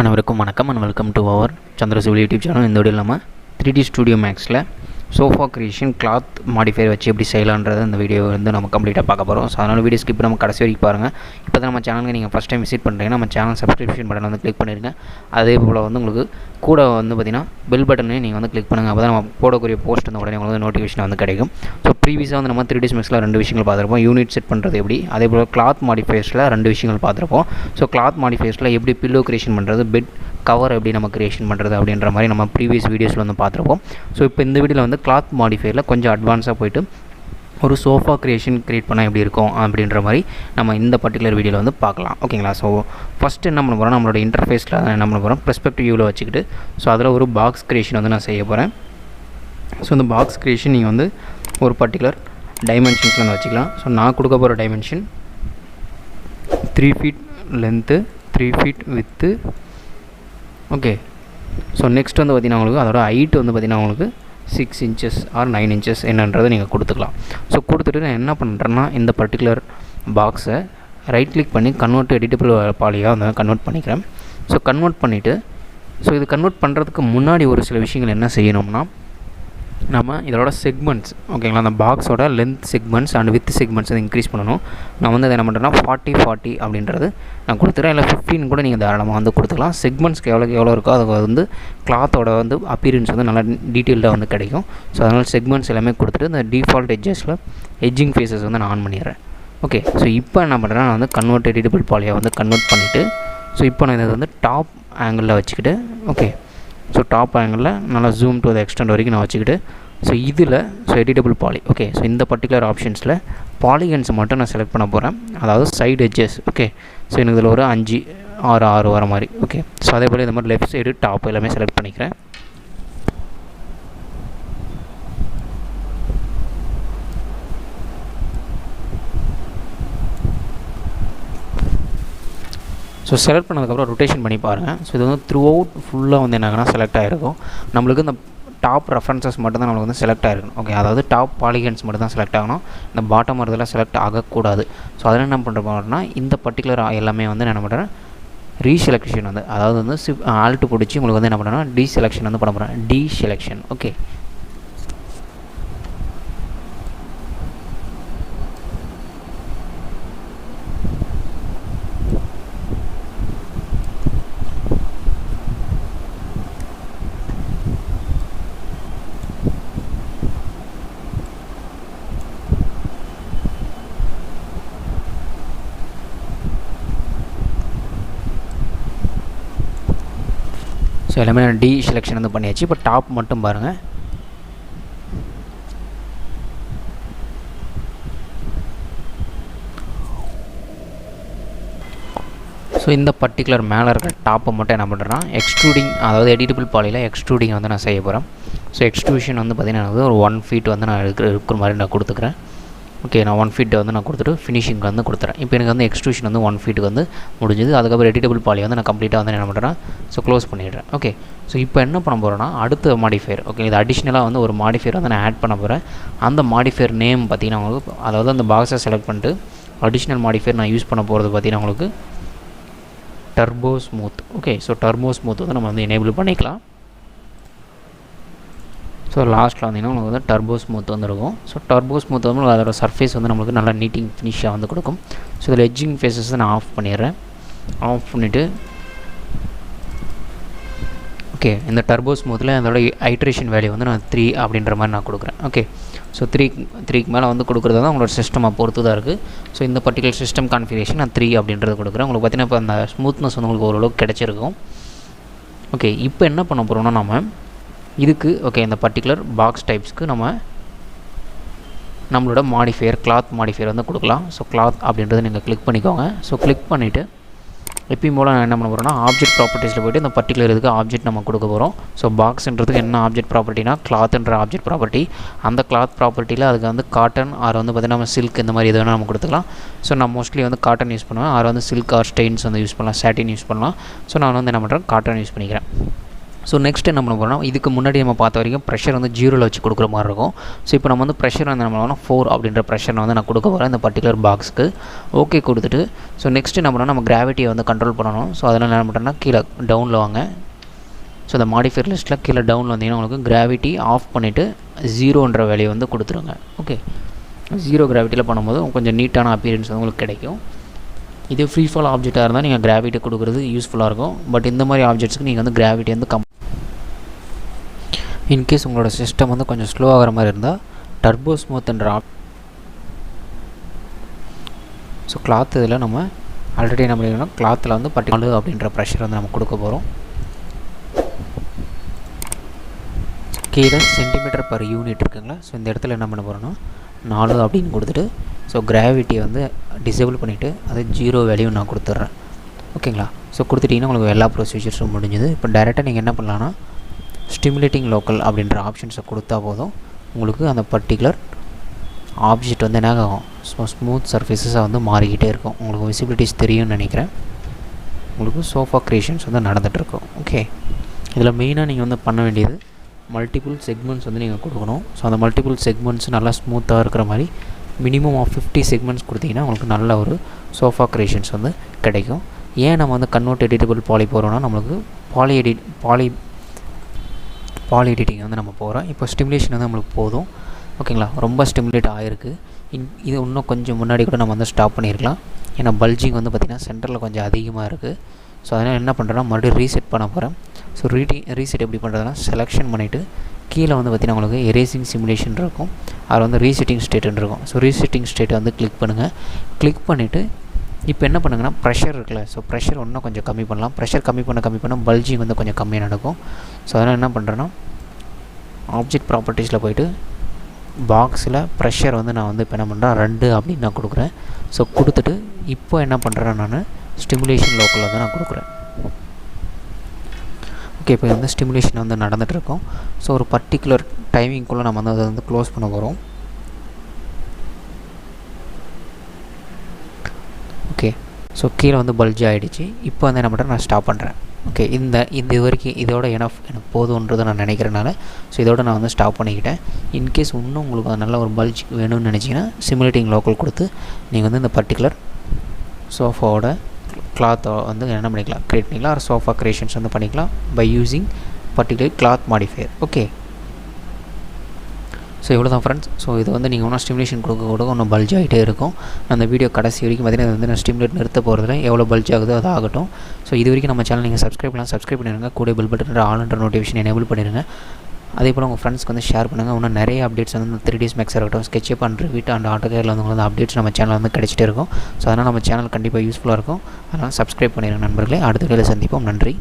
அனைவருக்கும் வணக்கம் and welcome to our சந்திரசிவில் யூடியூப் சேனல். இந்த வீடியோவில் நம்ம 3D ஸ்டூடியோ மேக்ஸில் சோஃபா கிரியேஷன் கிளாத் மாடிஃபையர் வச்சு எப்படி செய்யலான்றது இந்த வீடியோ வந்து நம்ம கம்ப்ளீட்டாக பார்க்க போகிறோம். ஸோ அதனால் வீடியோ ஸ்கிப் நம்ம கடைசி வரைக்கும் பாருங்கள். இப்போ தான் நம்ம சேனலுக்கு நீங்கள் ஃபஸ்ட் டைம் விசிட் பண்ணுறீங்கன்னா நம்ம சேனல் சப்ஸ்கிரிப்ஷன் பட்டன் வந்து கிளிக் பண்ணிடுங்க. அதே போல் வந்து உங்களுக்கு கூட வந்து பார்த்திங்கன்னா பெல் பட்டனையும் நீங்கள் வந்து கிளிக் பண்ணுங்கள். அப்போ தான் நம்ம போடக்கூடிய போஸ்ட் வந்து உடனே உங்களுக்கு நோட்டிஃபிகேஷன் வந்து கிடைக்கும். ஸோ ப்ரீவியஸாக வந்து நம்ம 3D மேக்ஸில் 2 விஷயங்கள் பார்த்துருப்போம். யூனிட் செட் பண்ணுறது எப்படி, அதே போல் கிளாத் மாடிஃபையர்ஸில் 2 விஷயங்கள் பார்த்துருப்போம். ஸோ கிளாத் மாடிஃபையர்ஸில் எப்படி பில்லோ கிரியேஷன் பண்ணுறது, பெட் கவர் எப்படி நம்ம கிரியேஷன் பண்ணுறது அப்படின்ற மாதிரி நம்ம ப்ரீவியஸ் வீடியோஸில் வந்து பார்த்துருப்போம். ஸோ இப்போ இந்த வீடியோவில் வந்து கிளாத் மாடிஃபையரில் கொஞ்சம் அட்வான்ஸாக போய்ட்டு ஒரு சோஃபா க்ரியேட் பண்ணால் எப்படி இருக்கும் அப்படின்ற மாதிரி நம்ம இந்த பர்டிகுலர் வீடியோவில் வந்து பார்க்கலாம். ஓகேங்களா? ஸோ ஃபஸ்ட்டு என்ன பண்ண போகிறோம், நம்மளோட இன்டர்ஃபேஸில் என்ன பண்ண போகிறோம், பெர்ஸ்பெக்டிவ் வியூவில் வச்சுக்கிட்டு ஸோ அதில் ஒரு பாக்ஸ் க்ரியேஷன் வந்து நான் செய்ய போகிறேன். ஸோ இந்த பாக்ஸ் க்ரியேஷன் நீங்கள் வந்து ஒரு பர்டிகுலர் டைமென்ஷன்ஸில் வந்து வச்சுக்கலாம். ஸோ நான் கொடுக்க போகிற dimension 3 feet length, 3 feet with. Okay. So next வந்து பார்த்திங்கன்னா உங்களுக்கு அதோட ஹைட் வந்து பார்த்திங்கன்னா உங்களுக்கு 6 inches ஆர் 9 inches என்னன்றதை நீங்கள் கொடுத்துக்கலாம். ஸோ கொடுத்துட்டு நான் என்ன பண்ணுறேன்னா இந்த பர்டிகுலர் பாக்ஸை ரைட் கிளிக் பண்ணி கன்வெர்ட் டு எடிட்டபிள் பாலியாக வந்து கன்வெர்ட் பண்ணிக்கிறேன். ஸோ கன்வெர்ட் பண்ணிவிட்டு ஸோ இது கன்வெர்ட் பண்ணுறதுக்கு முன்னாடி ஒரு சில விஷயங்கள் என்ன செய்யணும்னா நம்ம இதோட செக்மெண்ட்ஸ், ஓகேங்களா, அந்த பாக்ஸோட length segments and width segments வந்து இன்க்ரீஸ் பண்ணணும். நான் வந்து அதை என்ன பண்ணுறேன்னா 40 அப்படின்றது நான் கொடுத்துறேன். இல்லை 15 கூட நீங்கள் தாராளமாக வந்து கொடுத்துக்கலாம். செக்மெண்ட்ஸ்க்கு எவ்வளோ இருக்கோ அது வந்து கிளாத்தோட வந்து அப்பீரன்ஸ் வந்து நல்லா டீட்டெயில்டாக வந்து கிடைக்கும். ஸோ அதனால் செக்மெண்ட்ஸ் எல்லாமே கொடுத்துட்டு இந்த டிஃபால்ட் எட்ஜஸில் எட்ஜிங் ஃபேஸஸ் வந்து நான் ஆன் பண்ணிடுறேன். ஓகே. ஸோ இப்போ என்ன பண்ணுறேன், நான் வந்து கன்வெர்ட் எடிட்டபிள் பாலியாக வந்து கன்வெர்ட் பண்ணிவிட்டு ஸோ இப்போ நான் இதை வந்து டாப் ஆங்கிளில் வச்சுக்கிட்டு, ஓகே, ஸோ டாப் ஆங்கிளில் நல்லா ஜூம் டு த எக்ஸ்டெண்ட் வரைக்கும் நான் வச்சுக்கிட்டு ஸோ இதில் so editable poly, okay, so இந்த பர்டிகுலர் ஆப்ஷன்ஸில் பாலிகன்ஸை மட்டும் நான் செலக்ட் பண்ண போகிறேன். அதாவது சைடு எட்ஜஸ். ஓகே. ஸோ எனக்கு இதில் ஒரு 5, 6 வர மாதிரி. ஓகே. ஸோ அதே போல் இந்த மாதிரி லெஃப்ட் சைடு டாப் எல்லாமே செலக்ட் பண்ணிக்கிறேன். ஸோ செலக்ட் பண்ணதுக்கப்புறம் ரொட்டேஷன் பண்ணி பாருங்கள். ஸோ இது வந்து த்ரூ அவுட் ஃபுல்லாக வந்து என்னாகனா செலக்ட் ஆகிருக்கும். நம்மளுக்கு இந்த டாப் ரெஃபரன்சஸ் மட்டும் தான் நம்மளுக்கு வந்து செலக்ட் ஆகிருக்கணும். ஓகே. அதாவது டாப் பாலிகன்ஸ் மட்டும் தான் செலக்ட் ஆகணும். இந்த பாட்டம் வரதெல்லாம் செலக்ட் ஆகக்கூடாது. ஸோ அதில் என்ன பண்ணுறோம்னா இந்த பர்டிகுலர் எல்லாமே வந்து நான் என்ன பண்ணுறேன், ரீசெலக்ஷன் வந்து அதாவது வந்து ஆல்ட்டு பிடிச்சி உங்களுக்கு வந்து என்ன பண்ணுறேன்னா டீசெலக்ஷன் வந்து பண்ண போகிறேன். டீசெலக்ஷன். ஓகே. ஸோ எல்லாமே நான் டி செலெக்ஷன் வந்து பண்ணியாச்சு. இப்போ டாப் மட்டும் பாருங்கள். ஸோ இந்த பர்டிகுலர் மேலே இருக்கிற டாப்பை மட்டும் என்ன பண்ணுறேன்னா எக்ஸ்ட்ரூடிங், அதாவது எடிட்டபிள் பாலியில் எக்ஸ்ட்ரூடிங் வந்து நான் செய்ய போகிறேன். ஸோ எக்ஸ்ட்ரூஷன் வந்து பார்த்திங்கன்னா ஒரு 1 feet வந்து நான் இருக்கிற மாதிரி நான் கொடுத்துக்கிறேன். ஓகே. நான் 1 feet வந்து நான் கொடுத்துட்டு ஃபினிஷிங் வந்து கொடுத்துறேன். இப்போ எனக்கு வந்து எக்ஸ்ட்ரூஷன் வந்து 1 feet வந்து முடிஞ்சது. அதுக்கப்புறம் எடிட்டபிள் பாலி வந்து நான் கம்ப்ளீட்டாக வந்து என்ன பண்ணுறேன், ஸோ க்ளோஸ் பண்ணிடுறேன். ஓகே. ஸோ இப்போ என்ன பண்ண போகிறேன்னா அடுத்த மாடிஃபையர், ஓகே, இது அடிஷ்னலாக வந்து ஒரு மாடிஃபையர் வந்து நான் ஆட் பண்ண போகிறேன். அந்த மாடிஃபையர் நேம் பார்த்திங்கன்னா உங்களுக்கு, அதாவது அந்த பாக்ஸை செலக்ட் பண்ணிட்டு அடிஷ்னல் மாடிஃபையர் நான் யூஸ் பண்ண போகிறது பார்த்திங்கன்னா உங்களுக்கு turbo smooth. Okay. So turbo smooth வந்து நம்ம வந்து எனேபிள் பண்ணிக்கலாம். ஸோ லாஸ்ட்டில் வந்தீங்கன்னா உங்களுக்கு வந்து டர்போ ஸ்மூத் வந்து இருக்கும். ஸோ டர்போ ஸ்மூத் வந்து அதோட சர்ஃபேஸ் வந்து நம்மளுக்கு நல்லா நீட்டிங் ஃபினிஷாக வந்து கொடுக்கும். ஸோ இதில் எட்ஜிங் ஃபேஸஸ் நான் ஆஃப் பண்ணிடுறேன். ஆஃப் பண்ணிவிட்டு ஓகே, இந்த டர்போ ஸ்மூத்தில் அதோட ஐட்ரேஷன் வேல்யூ வந்து நான் 3 அப்படின்ற மாதிரி நான் கொடுக்குறேன். ஓகே. ஸோ 3க்கு மேலே வந்து கொடுக்குறது தான் உங்களோட சிஸ்டமை பொறுத்து தான் இருக்குது. ஸோ இந்த பர்டிகுலர் சிஸ்டம் கான்ஃபிகரேஷன் நான் 3 அப்படின்றது கொடுக்குறேன். உங்களுக்கு பார்த்தீங்கன்னா இப்போ அந்த ஸ்மூத்னஸ் வந்து உங்களுக்கு ஓரளவுக்கு கிடச்சிருக்கும். ஓகே. இப்போ என்ன பண்ண போகிறோம்னா நம்ம இதுக்கு, ஓகே, இந்த பர்டிகுலர் பாக்ஸ் டைப்ஸ்க்கு நம்மளோட மாடிஃபையர் கிளாத் மாடிஃபையர் வந்து கொடுக்கலாம். ஸோ கிளாத் அப்படின்றத நீங்கள் கிளிக் பண்ணிக்கோங்க. ஸோ கிளிக் பண்ணிவிட்டு எப்பயும் போல் நான் என்ன பண்ண போகிறோன்னா ஆப்ஜெக்ட் ப்ராப்பர்ட்டிஸில் போய்ட்டு இந்த பர்டிகுலர் இதுக்கு ஆப்ஜெக்ட் நம்ம கொடுக்க போகிறோம். ஸோ பாக்ஸ்ன்றதுக்கு என்ன ஆப்ஜெக்ட் ப்ராப்பர்ட்டினா கிளாத்ன்ற ஆப்ஜெக்ட் ப்ராப்பர்ட்டி. அந்த கிளாத் ப்ராப்பர்ட்டியில் அதுக்கு வந்து காட்டன் ஆர் வந்து பார்த்திங்கன்னா நம்ம சில்க் இந்த மாதிரி எது வேணால் நம்ம கொடுத்துக்கலாம். ஸோ நான் மோஸ்ட்லி வந்து காட்டன் யூஸ் பண்ணுவேன். ஆர் வந்து சில்க் ஆர் ஸ்டெயின்ஸ் வந்து யூஸ் பண்ணலாம், சாட்டின் யூஸ் பண்ணலாம். ஸோ நான் வந்து என்ன பண்ணுறேன், காட்டன் யூஸ் பண்ணிக்கிறேன். ஸோ நெக்ஸ்ட் என்ன பண்ண போகிறோம்னா இதுக்கு முன்னாடி நம்ம பார்த்த வரைக்கும் ப்ரெஷர் வந்து 0ல் வச்சு கொடுக்குற மாதிரி இருக்கும். ஸோ இப்போ நம்ம வந்து ப்ரெஷர் வந்து நம்ம 4 அப்படின்ற ப்ரெஷர் வந்து நான் கொடுக்க போகிறேன் இந்த பர்டிகுலர் பாக்ஸ்க்கு. ஓகே கொடுத்துட்டு ஸோ நெக்ஸ்ட் என்ன பண்ணால் நம்ம கிராவிட்டியை வந்து கண்ட்ரோல் பண்ணணும். ஸோ அதனால் என்ன பண்ணுறோன்னா கீழே டவுனில் வாங்க. ஸோ இந்த மாடிஃபையர் லிஸ்ட்டில் கீழே டவுனில் வந்தீங்கன்னா உங்களுக்கு கிராவிட்டி ஆஃப் பண்ணிவிட்டு 0ன்ற வேலையை வந்து கொடுத்துருங்க. ஓகே 0 கிராவிட்டியில் பண்ணும்போது கொஞ்சம் நீட்டான அப்பியரன்ஸ் வந்து உங்களுக்கு கிடைக்கும். இது ஃப்ரீ ஃபால் ஆப்ஜெக்டாக இருந்தால் நீங்கள் கிராவிட்டி கொடுக்குறது யூஸ்ஃபுல்லாக இருக்கும். பட் இந்த மாதிரி ஆப்ஜெக்ட்ஸ்க்கு நீங்கள் வந்து கிராவிட்டி வந்து இன்கேஸ் உங்களோட சிஸ்டம் வந்து கொஞ்சம் ஸ்லோ ஆகிற மாதிரி இருந்தால் டர்போ ஸ்மூத்ன்ற ஸோ கிளாத் இதில் நம்ம ஆல்ரெடி என்ன பண்ணிக்கணும் கிளாத்தில் வந்து 4 அப்படின்ற ப்ரெஷர் வந்து நம்ம கொடுக்க போகிறோம். கீழே சென்டிமீட்டர் பர் யூனிட் இருக்குங்களா. ஸோ இந்த இடத்துல என்ன பண்ண போகிறோன்னா 4 அப்படின்னு கொடுத்துட்டு ஸோ கிராவிட்டியை வந்து டிசேபிள் பண்ணிவிட்டு அது 0 வேல்யூ நான் கொடுத்துட்றேன். ஓகேங்களா. ஸோ கொடுத்துட்டிங்கன்னா உங்களுக்கு எல்லா ப்ரொசீஜர்ஸும் முடிஞ்சுது. இப்போ டேரெக்டாக நீங்கள் என்ன பண்ணலான்னா ஸ்டிமுலேட்டிங் லோக்கல் அப்படின்ற ஆப்ஷன்ஸை கொடுத்தா போதும் உங்களுக்கு அந்த பர்டிகுலர் ஆப்ஜெக்ட் வந்து என்ன ஆகும் ஸ்மூத் சர்ஃபேஸஸாக வந்து மாறிக்கிட்டே இருக்கும். உங்களுக்கு விசிபிலிட்டிஸ் தெரியும்னு நினைக்கிறேன். உங்களுக்கு சோஃபா க்ரியேஷன்ஸ் வந்து நடந்துகிட்ருக்கும். ஓகே இதில் மெயினாக நீங்கள் வந்து பண்ண வேண்டியது மல்டிபிள் செக்மெண்ட்ஸ் வந்து நீங்கள் கொடுக்கணும். ஸோ அந்த மல்டிபிள் செக்மெண்ட்ஸ் நல்லா ஸ்மூத்தாக இருக்கிற மாதிரி மினிமம் ஆஃப் 50 செக்மெண்ட்ஸ் கொடுத்தீங்கன்னா உங்களுக்கு நல்ல ஒரு சோஃபா க்ரியேஷன்ஸ் வந்து கிடைக்கும். ஏன் நம்ம வந்து கன்வெர்ட் எடிட்டபிள் பாலி போகிறோன்னா நம்மளுக்கு பாலி எடிட்டிங் வந்து நம்ம போகிறோம். இப்போ ஸ்டிமுலேஷன் வந்து நம்மளுக்கு போதும். ஓகேங்களா. ரொம்ப ஸ்டிமுலேட் ஆகிருக்கு. இது இன்னும் கொஞ்சம் முன்னாடி கூட நம்ம வந்து ஸ்டாப் பண்ணியிருக்கலாம். ஏன்னா பல்ஜிங் வந்து பார்த்திங்கன்னா சென்டரில் கொஞ்சம் அதிகமாக இருக்குது. ஸோ அதனால் என்ன பண்ணுறேன்னா மறுபடியும் ரீசெட் பண்ண போகிறேன். ஸோ ரீசெட் எப்படி பண்ணுறதுனா செலெக்ஷன் பண்ணிவிட்டு கீழே வந்து பார்த்திங்கன்னா உங்களுக்கு எரேசிங் சிமுலேஷன் இருக்கும். அதில் வந்து ரீசெட்டிங் ஸ்டேட்டுன்னு இருக்கும். ஸோ ரீசெட்டிங் ஸ்டேட்டை வந்து கிளிக் பண்ணுங்கள். கிளிக் பண்ணிவிட்டு இப்போ என்ன பண்ணுங்கன்னா ப்ரெஷர் இருக்குல்ல. ஸோ ப்ரெஷர் இன்னும் கொஞ்சம் கம்மி பண்ணலாம். ப்ரெஷர் கம்மி பண்ண பல்ஜிங் வந்து கொஞ்சம் கம்மியாக நடக்கும். ஸோ அதனால் என்ன பண்ணுறேன்னா ஆப்ஜெக்ட் ப்ராப்பர்ட்டிஸில் போய்ட்டு பாக்ஸில் ப்ரெஷர் வந்து நான் வந்து இப்போ என்ன பண்ணுறேன் 2 அப்படின்னு நான் கொடுக்குறேன். ஸோ கொடுத்துட்டு இப்போ என்ன பண்ணுறேன் நான் ஸ்டிமுலேஷன் லோக்கல் வந்து நான் கொடுக்குறேன். ஓகே இப்போ வந்து ஸ்டிமுலேஷன் வந்து நடந்துகிட்ருக்கோம். ஸோ ஒரு பர்டிகுலர் டைமிங்குள்ளே நம்ம வந்து அதை வந்து க்ளோஸ் பண்ண போகிறோம். ஓகே ஸோ கீழே வந்து பல்ஜ் ஆகிடுச்சு. இப்போ வந்து என்ன பண்ணுறேன் நான் ஸ்டாப் பண்ணுறேன். ஓகே இது வரைக்கும் இதோட எனக்கு போதுன்றதை நான் நினைக்கிறனால ஸோ இதோட நான் வந்து ஸ்டாப் பண்ணிக்கிட்டேன். இன்கேஸ் இன்னும் உங்களுக்கு நல்ல ஒரு பல்ஜ் வேணும்னு நினச்சிங்கன்னா சிமுலேட்டிங் லோக்கல் கொடுத்து நீங்கள் வந்து இந்த பர்டிகுலர் சோஃபாவோட கிளாத்தை வந்து என்ன பண்ணிக்கலாம் க்ரியேட் பண்ணிக்கலாம். ஒரு சோஃபா க்ரியேஷன்ஸ் வந்து பண்ணிக்கலாம் by using particular cloth modifier. Okay so இவ்வளோ தான் ஃப்ரெண்ட்ஸ். ஸோ இது வந்து நீங்கள் ஒன்றும் ஸ்டிமுலேஷன் கொடுக்க இன்னும் பல்ஜ் ஆகிட்டே இருக்கும். அந்த வீடியோ கடைசி வரைக்கும் பார்த்தீங்கன்னா வந்து நான் ஸ்டிமுலேட் நிறுத்த போகிறதுல எவ்வளோ பல்ஜ் ஆகுதோ அது ஆகட்டும். ஸோ இது வரைக்கும் நம்ம சேனல் நீங்கள் சப்ஸ்கிரைப் பண்ணிடுங்க. கூட பெல் பட்டன் ஆல்ன்ற நோட்டிஃபிகேஷன் எனேபிள் பண்ணிடுங்க. அதே போல் உங்கள் ஃப்ரெண்ட்ஸ்க்கு வந்து ஷேர் பண்ணுங்கள். இன்னும் நிறைய அப்டேட்ஸ் வந்து 3ds மேக்ஸ் இருக்கட்டும் ஸ்கெட்சுப் அண்ட் ரிவிட் அண்ட் ஆட்டோகேடில் வந்து அப்டேட்ஸ் நம்ம சேனல் வந்து கிடைச்சிட்டே இருக்கும். ஸோ அதனால் நம்ம சேனல் கண்டிப்பாக யூஸ்ஃபுல்லாக இருக்கும். அதனால் சப்ஸ்கிரைப் பண்ணிடுங்க நண்பர்களே. அடுத்த வீடியோவில் சந்திப்போம். நன்றி.